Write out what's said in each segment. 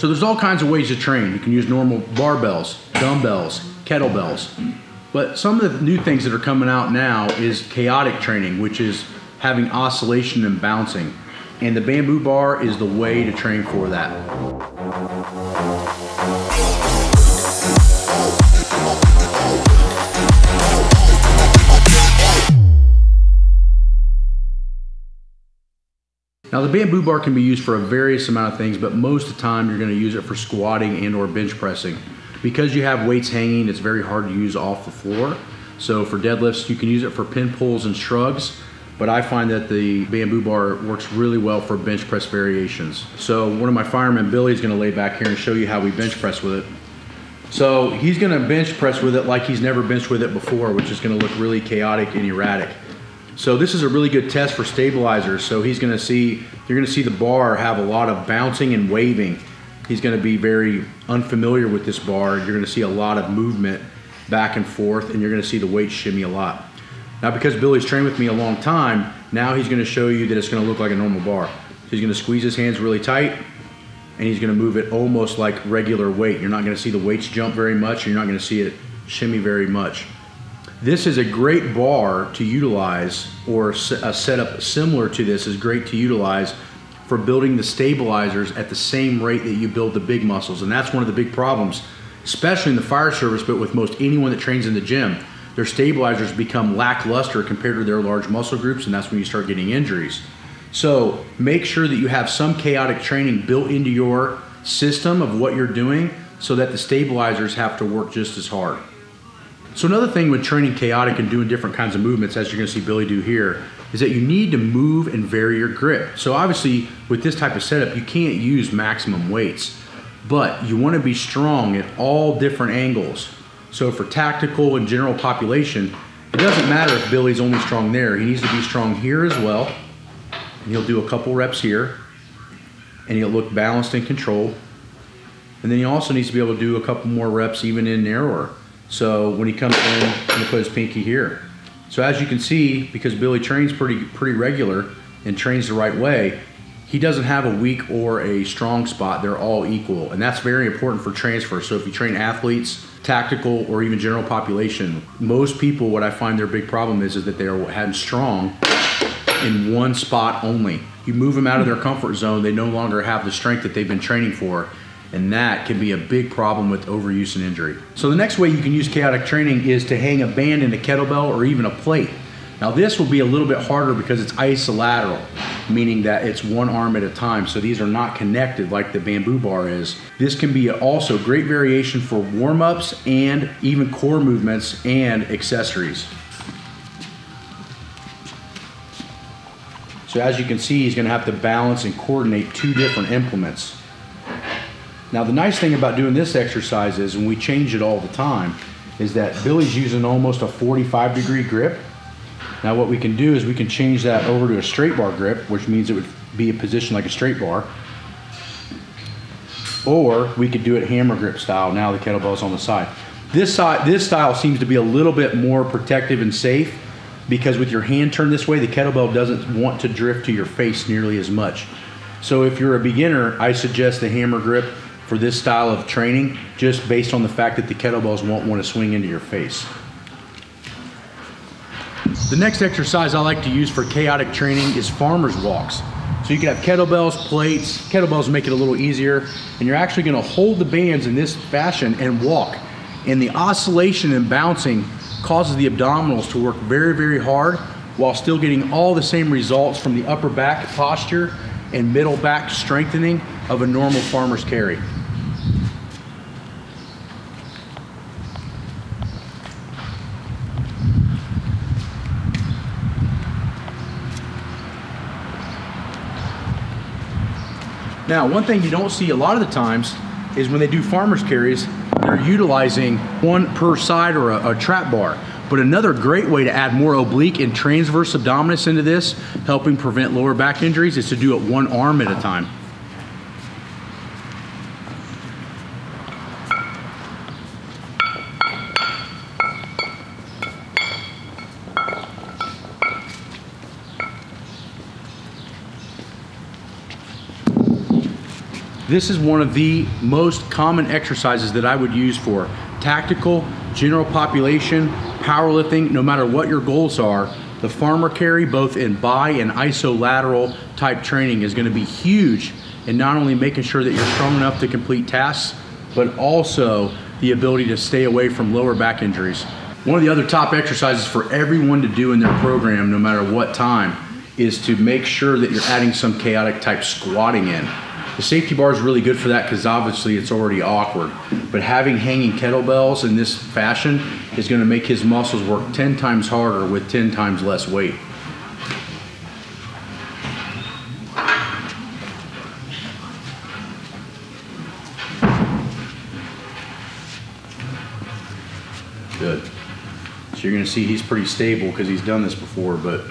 So there's all kinds of ways to train. You can use normal barbells, dumbbells, kettlebells. But some of the new things that are coming out now is chaotic training, which is having oscillation and bouncing. And the bamboo bar is the way to train for that. Now the bamboo bar can be used for a various amount of things, but most of the time you're going to use it for squatting and or bench pressing. Because you have weights hanging, it's very hard to use off the floor. So for deadlifts, you can use it for pin pulls and shrugs, but I find that the bamboo bar works really well for bench press variations. So one of my firemen, Billy, is going to lay back here and show you how we bench press with it. So he's going to bench press with it like he's never benched with it before, which is going to look really chaotic and erratic. So this is a really good test for stabilizers. So he's going to see, you're going to see the bar have a lot of bouncing and waving. He's going to be very unfamiliar with this bar. You're going to see a lot of movement back and forth, and you're going to see the weight shimmy a lot. Now because Billy's trained with me a long time, now he's going to show you that it's going to look like a normal bar. He's going to squeeze his hands really tight, and he's going to move it almost like regular weight. You're not going to see the weights jump very much, and you're not going to see it shimmy very much. This is a great bar to utilize, or a setup similar to this is great to utilize for building the stabilizers at the same rate that you build the big muscles. And that's one of the big problems, especially in the fire service, but with most anyone that trains in the gym. Their stabilizers become lackluster compared to their large muscle groups, and that's when you start getting injuries. So make sure that you have some chaotic training built into your system of what you're doing so that the stabilizers have to work just as hard. So another thing with training chaotic and doing different kinds of movements, as you're going to see Billy do here, is that you need to move and vary your grip. So obviously with this type of setup, you can't use maximum weights, but you want to be strong at all different angles. So for tactical and general population, it doesn't matter if Billy's only strong there. He needs to be strong here as well. And he'll do a couple reps here, and he'll look balanced and controlled. And then he also needs to be able to do a couple more reps even in narrower. So when he comes in, I'm going to put his pinky here. So as you can see, because Billy trains pretty regular and trains the right way, he doesn't have a weak or a strong spot. They're all equal, and that's very important for transfer. So if you train athletes, tactical, or even general population, most people, what I find their big problem is that they are having strong in one spot only. You move them out of their comfort zone, they no longer have the strength that they've been training for. And that can be a big problem with overuse and injury. So the next way you can use chaotic training is to hang a band in a kettlebell or even a plate. Now this will be a little bit harder because it's isolateral, meaning that it's one arm at a time. So these are not connected like the bamboo bar is. This can be also great variation for warm-ups and even core movements and accessories. So as you can see, he's going to have to balance and coordinate two different implements. Now the nice thing about doing this exercise is, and we change it all the time, is that Billy's using almost a 45-degree grip. Now what we can do is we can change that over to a straight bar grip, which means it would be a position like a straight bar. Or we could do it hammer grip style. Now the kettlebell's on the side. This style seems to be a little bit more protective and safe because with your hand turned this way, the kettlebell doesn't want to drift to your face nearly as much. So if you're a beginner, I suggest the hammer grip for this style of training, just based on the fact that the kettlebells won't want to swing into your face. The next exercise I like to use for chaotic training is farmer's walks. So you can have kettlebells, plates. Kettlebells make it a little easier, and you're actually going to hold the bands in this fashion and walk. And the oscillation and bouncing causes the abdominals to work very hard while still getting all the same results from the upper back posture and middle back strengthening of a normal farmer's carry. Now, one thing you don't see a lot of the times is when they do farmer's carries, they're utilizing one per side or a trap bar. But another great way to add more oblique and transverse abdominis into this, helping prevent lower back injuries, is to do it one arm at a time. This is one of the most common exercises that I would use for tactical, general population, powerlifting, no matter what your goals are. The farmer carry, both in bi and isolateral type training, is going to be huge in not only making sure that you're strong enough to complete tasks, but also the ability to stay away from lower back injuries. One of the other top exercises for everyone to do in their program, no matter what time, is to make sure that you're adding some chaotic type squatting in. The safety bar is really good for that because obviously it's already awkward, but having hanging kettlebells in this fashion is going to make his muscles work 10 times harder with 10 times less weight. Good. So you're going to see he's pretty stable because he's done this before, but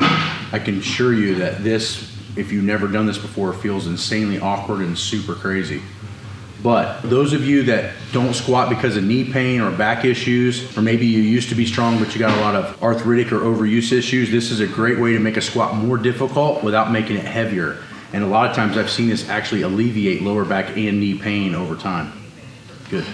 I can assure you that this, if you've never done this before, feels insanely awkward and super crazy. But those of you that don't squat because of knee pain or back issues, or maybe you used to be strong but you got a lot of arthritic or overuse issues, this is a great way to make a squat more difficult without making it heavier. And a lot of times I've seen this actually alleviate lower back and knee pain over time. Good.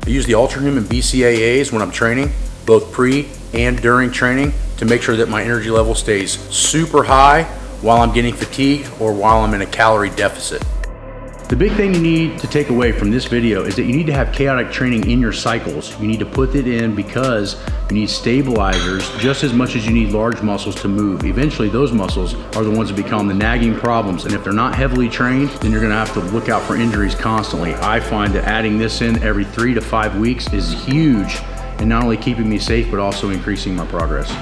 I use the Ultrahuman and BCAAs when I'm training, both pre and during training, to make sure that my energy level stays super high while I'm getting fatigued or while I'm in a calorie deficit. The big thing you need to take away from this video is that you need to have chaotic training in your cycles. You need to put it in because you need stabilizers just as much as you need large muscles to move. Eventually those muscles are the ones that become the nagging problems, and if they're not heavily trained, then you're gonna have to look out for injuries constantly. I find that adding this in every 3 to 5 weeks is huge in not only keeping me safe but also increasing my progress.